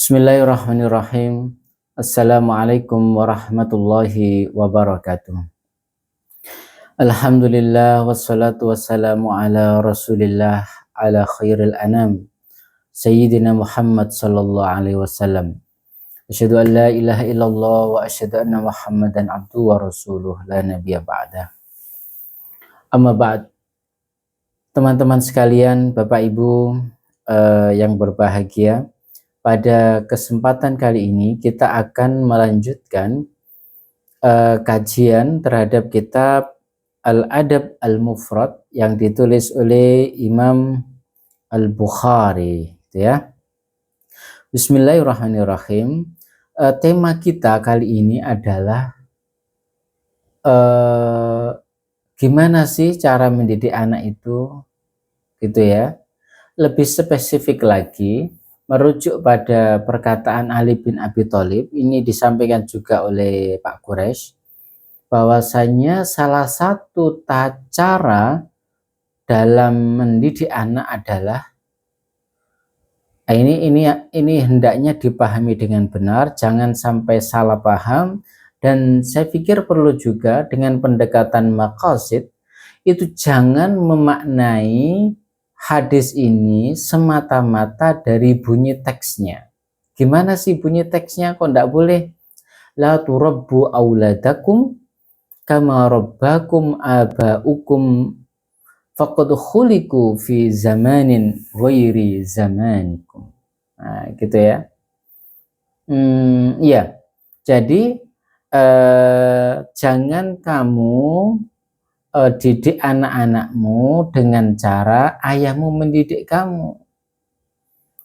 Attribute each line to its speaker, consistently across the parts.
Speaker 1: Bismillahirrahmanirrahim. Assalamualaikum warahmatullahi wabarakatuh. Alhamdulillah wassalatu wassalamu ala Rasulillah ala khairil anam Sayyidina Muhammad sallallahu alaihi wasallam. Asyhadu an la ilaha illallah wa asyhadu anna Muhammadan abduhu wa rasuluh la nabiyya ba'da. Amma ba'd. Teman-teman sekalian, Bapak Ibu yang berbahagia, pada kesempatan kali ini kita akan melanjutkan kajian terhadap kitab Al-Adab Al-Mufrad yang ditulis oleh Imam Al-Bukhari, gitu ya. Bismillahirrahmanirrahim. Tema kita kali ini adalah gimana sih cara mendidik anak itu, gitu ya. Lebih spesifik lagi, merujuk pada perkataan Ali bin Abi Thalib, ini disampaikan juga oleh Pak Quraisy, bahwasanya salah satu cara dalam mendidik anak adalah ini hendaknya dipahami dengan benar, jangan sampai salah paham, dan saya pikir perlu juga dengan pendekatan maqasid, itu jangan memaknai hadis ini semata-mata dari bunyi teksnya. Gimana sih bunyi teksnya? Kok enggak boleh? La turabbu auladakum kama rabbakum abaukum faqad khuliqu fi zamanin ghairi zamanikum. Nah, gitu ya. Iya. Jadi jangan kamu didik anak-anakmu dengan cara ayahmu mendidik kamu.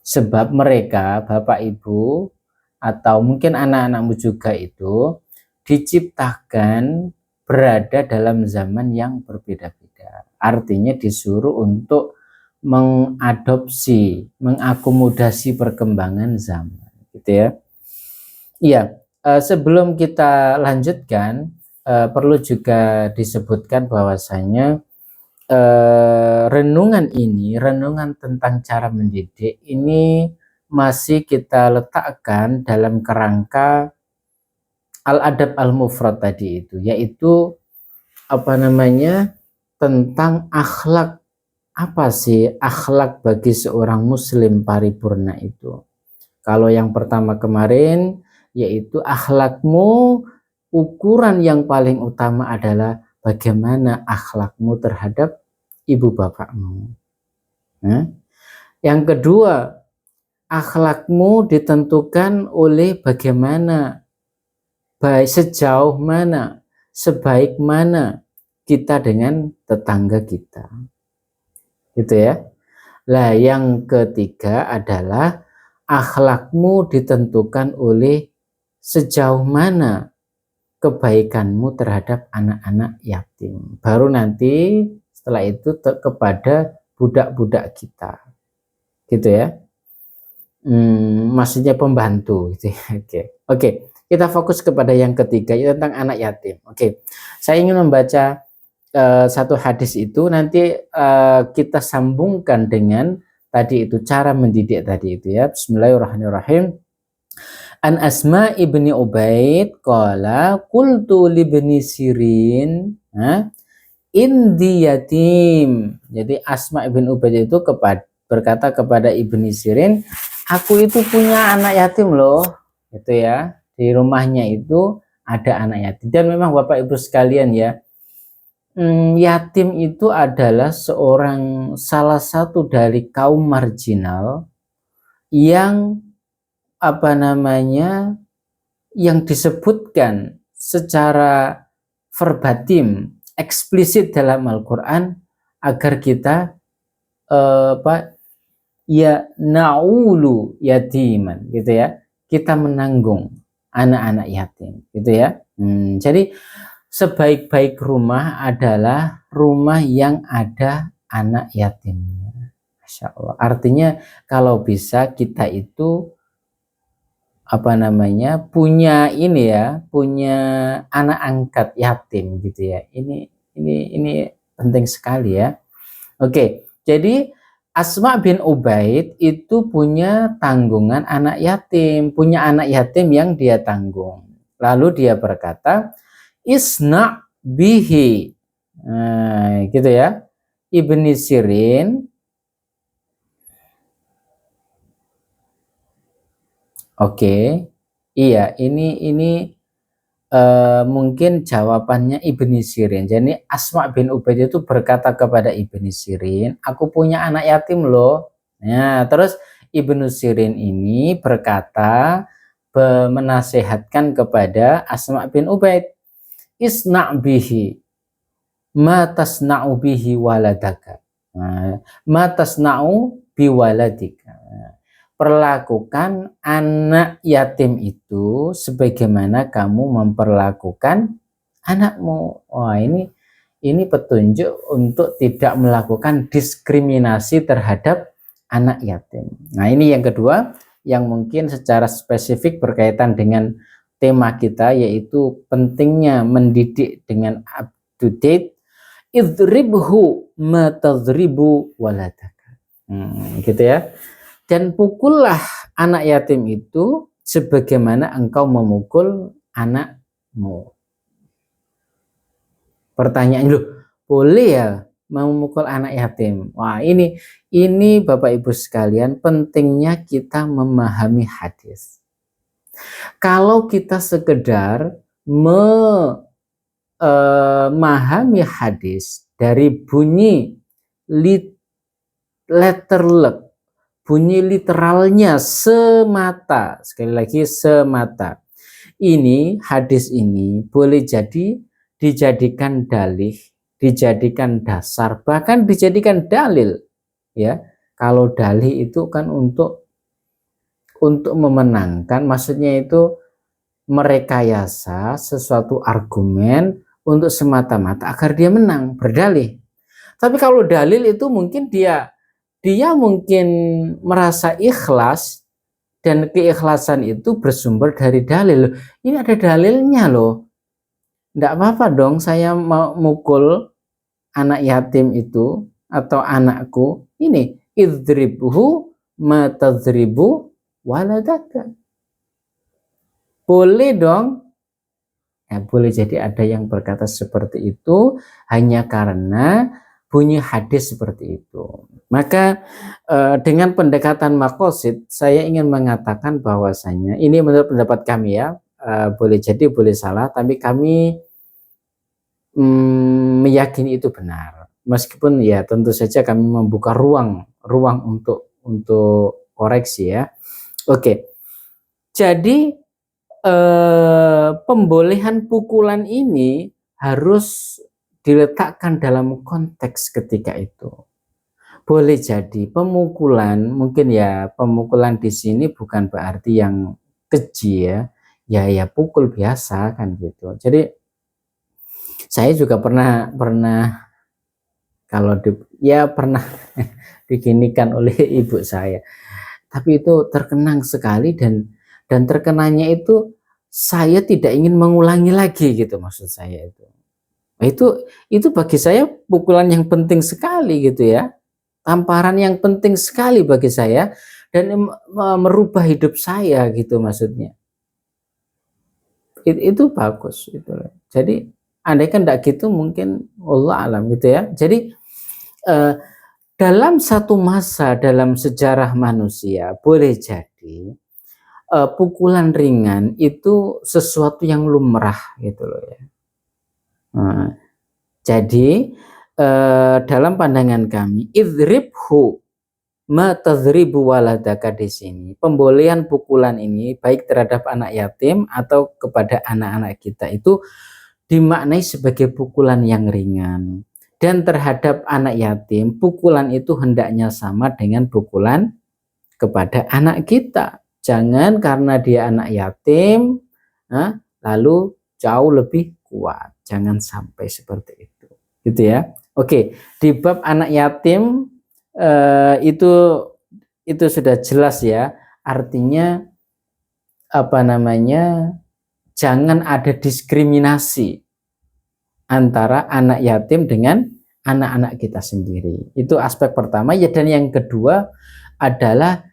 Speaker 1: Sebab mereka, Bapak Ibu, atau mungkin anak-anakmu juga itu diciptakan berada dalam zaman yang berbeda-beda. Artinya disuruh untuk mengadopsi, mengakomodasi perkembangan zaman, gitu ya. Iya, sebelum kita lanjutkan, perlu juga disebutkan bahwasanya renungan tentang cara mendidik ini masih kita letakkan dalam kerangka Al-Adab Al-Mufrad tadi itu, yaitu tentang akhlak. Apa sih akhlak bagi seorang muslim paripurna itu? Kalau yang pertama kemarin yaitu akhlakmu, ukuran yang paling utama adalah bagaimana akhlakmu terhadap ibu bapakmu. Yang kedua, akhlakmu ditentukan oleh bagaimana, sejauh mana, sebaik mana kita dengan tetangga kita. Gitu ya. Lah yang ketiga adalah akhlakmu ditentukan oleh sejauh mana kebaikanmu terhadap anak-anak yatim. Baru nanti setelah itu kepada budak-budak kita, gitu ya. Maksudnya pembantu, gitu ya. Oke. Kita fokus kepada yang ketiga, yaitu tentang anak yatim. Oke. Saya ingin membaca satu hadis itu, nanti kita sambungkan dengan tadi itu cara mendidik tadi itu ya. Bismillahirrahmanirrahim. An Asma ibni Ubaid qala qultu libni Sirin indi yatim. Jadi Asma ibn Ubaid itu berkata kepada Ibni Sirin, aku itu punya anak yatim loh, gitu ya. Di rumahnya itu ada anak yatim. Dan memang Bapak Ibu sekalian ya, yatim itu adalah salah satu dari kaum marginal yang yang disebutkan secara verbatim, eksplisit dalam Al-Quran agar kita na'ulu yatiman, gitu ya, kita menanggung anak-anak yatim, gitu ya. Jadi sebaik-baik rumah adalah rumah yang ada anak yatimnya. Masya Allah. Artinya kalau bisa kita itu punya punya anak angkat yatim, gitu ya. Ini penting sekali ya. Oke, jadi Asma bin Ubaid itu punya tanggungan anak yatim, punya anak yatim yang dia tanggung. Lalu dia berkata, isna bihi. Nah, gitu ya. Ibni Sirin. Oke. Iya, ini mungkin jawabannya Ibni Sirin. Jadi Asma bin Ubaid itu berkata kepada Ibni Sirin, aku punya anak yatim loh. Nah, terus Ibnu Sirin ini berkata, menasehatkan kepada Asma bin Ubaid, isna bihi, ma tasna'u bihi waladaka. Nah, ma tasna'u biwaladika. Perlakukan anak yatim itu sebagaimana kamu memperlakukan anakmu. Wah, ini petunjuk untuk tidak melakukan diskriminasi terhadap anak yatim. Nah, ini yang kedua yang mungkin secara spesifik berkaitan dengan tema kita, yaitu pentingnya mendidik dengan up to date. Idribhu ma tadribu waladaka. Gitu ya. Dan pukullah anak yatim itu sebagaimana engkau memukul anakmu. Pertanyaan, loh, boleh ya memukul anak yatim? Wah, ini Bapak Ibu sekalian, pentingnya kita memahami hadis. Kalau kita sekedar memahami hadis dari bunyi letter luck, bunyi literalnya semata, sekali lagi semata. Ini hadis ini boleh jadi dijadikan dalih, dijadikan dasar, bahkan dijadikan dalil, ya. Kalau dalih itu kan untuk memenangkan, maksudnya itu merekayasa sesuatu argumen untuk semata-mata agar dia menang, berdalih. Tapi kalau dalil itu mungkin dia mungkin merasa ikhlas, dan keikhlasan itu bersumber dari dalil. Ini ada dalilnya loh. Enggak apa-apa dong saya mau mukul anak yatim itu atau anakku. Ini idribhu ma tadribu waladaka. Boleh dong. Ya, boleh jadi ada yang berkata seperti itu hanya karena bunyi hadis seperti itu. Maka dengan pendekatan maqasid, saya ingin mengatakan bahwasanya ini menurut pendapat kami ya, boleh jadi boleh salah, tapi kami meyakini itu benar. Meskipun ya tentu saja kami membuka ruang untuk koreksi ya. Oke. Jadi pembolehan pukulan ini harus diletakkan dalam konteks ketika itu. Boleh jadi pemukulan, mungkin ya pemukulan di sini bukan berarti yang keji ya pukul biasa kan gitu. Jadi saya juga pernah kalau pernah diginikan oleh ibu saya. Tapi itu terkenang sekali, dan terkenanya itu saya tidak ingin mengulangi lagi gitu, maksud saya itu. Nah, itu bagi saya pukulan yang penting sekali gitu ya. Tamparan yang penting sekali bagi saya dan merubah hidup saya gitu maksudnya. Itu bagus itu. Jadi andai kan tidak gitu mungkin Allah alam gitu ya. Jadi dalam satu masa dalam sejarah manusia boleh jadi pukulan ringan itu sesuatu yang lumrah gitu loh ya. Nah, jadi dalam pandangan kami idribhu ma tadribu waladaka di sini, pembolehan pukulan ini baik terhadap anak yatim atau kepada anak-anak kita itu dimaknai sebagai pukulan yang ringan. Dan terhadap anak yatim, pukulan itu hendaknya sama dengan pukulan kepada anak kita. Jangan karena dia anak yatim, lalu jauh lebih kuat. Jangan sampai seperti itu. Gitu ya. Oke, di bab anak yatim itu sudah jelas ya. Artinya jangan ada diskriminasi antara anak yatim dengan anak-anak kita sendiri. Itu aspek pertama ya. Dan yang kedua adalah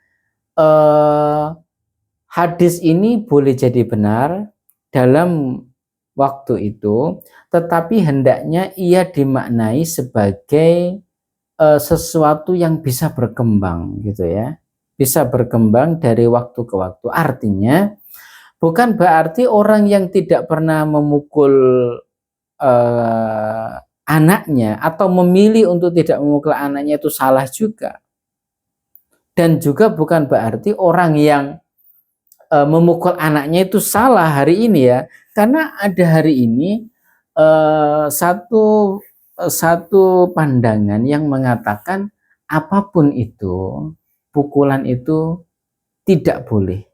Speaker 1: hadis ini boleh jadi benar dalam waktu itu, tetapi hendaknya ia dimaknai sebagai sesuatu yang bisa berkembang gitu ya, bisa berkembang dari waktu ke waktu. Artinya bukan berarti orang yang tidak pernah memukul anaknya atau memilih untuk tidak memukul anaknya itu salah juga. Dan juga bukan berarti orang yang memukul anaknya itu salah hari ini ya, karena ada hari ini satu pandangan yang mengatakan apapun itu, pukulan itu tidak boleh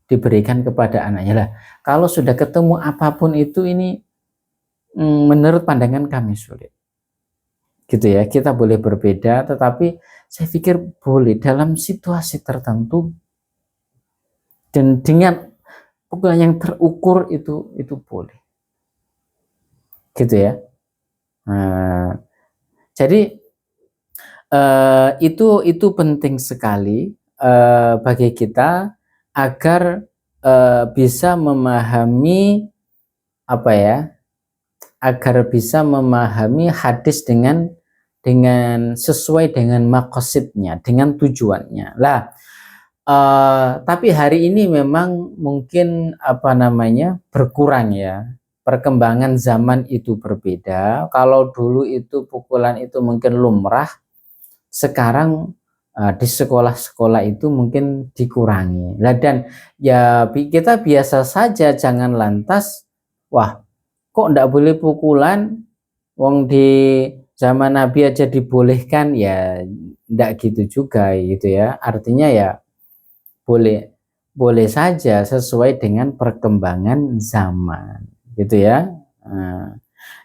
Speaker 1: diberikan kepada anaknya. Lah, kalau sudah ketemu apapun itu, ini menurut pandangan kami sulit. Gitu ya, kita boleh berbeda, tetapi saya pikir boleh dalam situasi tertentu dan dengan pukulan yang terukur itu boleh. Gitu ya. Nah, jadi itu penting sekali bagi kita agar bisa memahami apa ya, agar bisa memahami hadis dengan sesuai dengan maqasidnya, dengan tujuannya. Lah, tapi hari ini memang mungkin apa namanya berkurang ya. Perkembangan zaman itu berbeda. Kalau dulu itu pukulan itu mungkin lumrah, sekarang di sekolah-sekolah itu mungkin dikurangi. Lah, dan ya kita biasa saja, jangan lantas wah kok enggak boleh pukulan, wong di zaman Nabi aja dibolehkan, ya enggak gitu juga gitu ya. Artinya ya boleh saja sesuai dengan perkembangan zaman gitu ya. Nah,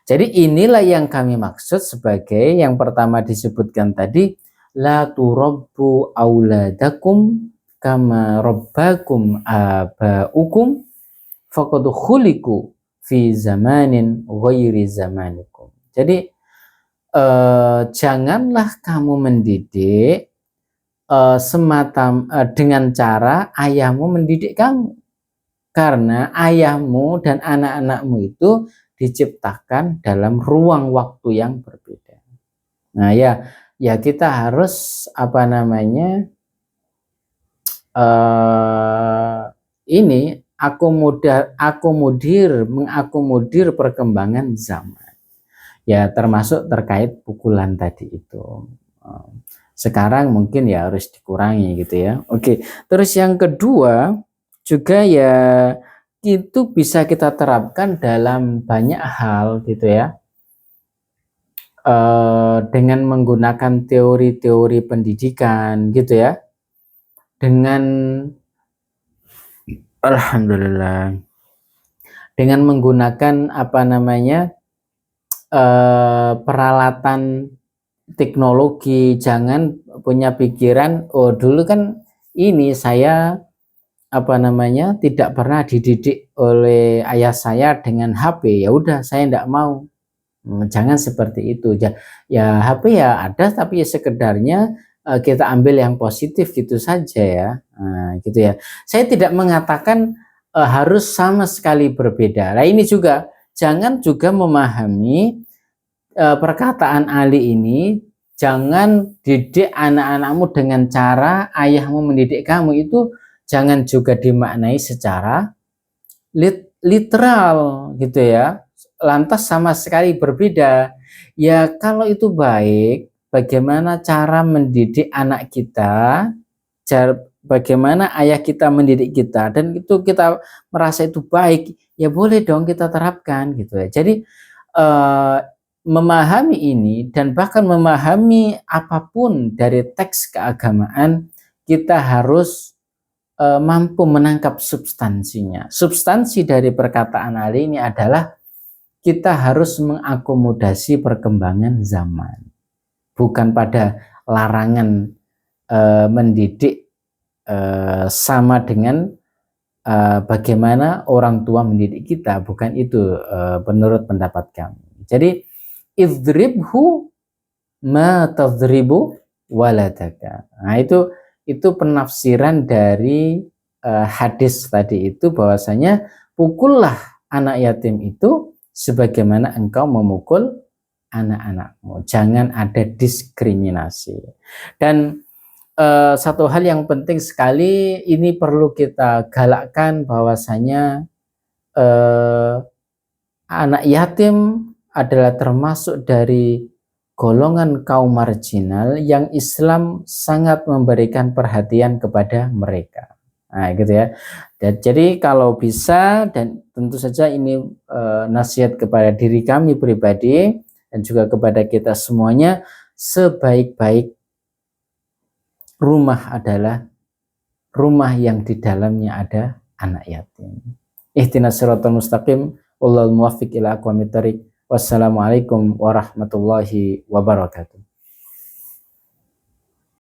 Speaker 1: jadi inilah yang kami maksud sebagai yang pertama disebutkan tadi, la turabbu auladakum kama rabbakum abaukum faqad khuliqu fi zamanin ghairi zamanikum. Jadi janganlah kamu mendidik dengan cara ayahmu mendidik kamu, karena ayahmu dan anak-anakmu itu diciptakan dalam ruang waktu yang berbeda. Nah ya kita harus apa namanya mengakomodir perkembangan zaman. Ya termasuk terkait pukulan tadi itu. Sekarang mungkin ya harus dikurangi gitu ya. Oke, terus yang kedua juga ya itu bisa kita terapkan dalam banyak hal gitu ya. Dengan menggunakan teori-teori pendidikan gitu ya. Dengan alhamdulillah, dengan menggunakan apa namanya peralatan teknologi. Jangan punya pikiran oh dulu kan ini saya apa namanya tidak pernah dididik oleh ayah saya dengan HP, ya udah saya tidak mau. Jangan seperti itu ya, HP ya ada tapi ya sekedarnya kita ambil yang positif gitu saja ya. Nah, gitu ya. Saya tidak mengatakan harus sama sekali berbeda. Nah ini juga jangan juga memahami perkataan Ali ini, jangan didik anak-anakmu dengan cara ayahmu mendidik kamu, itu jangan juga dimaknai secara literal gitu ya, lantas sama sekali berbeda. Ya kalau itu baik, bagaimana cara mendidik anak kita, bagaimana ayah kita mendidik kita, dan itu kita merasa itu baik, ya boleh dong kita terapkan gitu ya. Jadi memahami ini dan bahkan memahami apapun dari teks keagamaan, kita harus mampu menangkap substansinya. Substansi dari perkataan Ali ini adalah kita harus mengakomodasi perkembangan zaman, bukan pada larangan mendidik sama dengan bagaimana orang tua mendidik kita, bukan itu menurut pendapat kami. Jadi idribhu ma tadribu waladaka. Nah, itu penafsiran dari hadis tadi itu, bahwasanya pukullah anak yatim itu sebagaimana engkau memukul anak-anakmu. Jangan ada diskriminasi. Dan satu hal yang penting sekali ini perlu kita galakkan, bahwasanya anak yatim adalah termasuk dari golongan kaum marginal yang Islam sangat memberikan perhatian kepada mereka. Nah, gitu ya. Dan jadi kalau bisa, dan tentu saja ini nasihat kepada diri kami pribadi dan juga kepada kita semuanya, sebaik-baik rumah adalah rumah yang di dalamnya ada anak yatim. Ihdinas siratal mustaqim, wallahul muwaffiq ila aqwamit thoriq. Wassalamualaikum warahmatullahi wabarakatuh.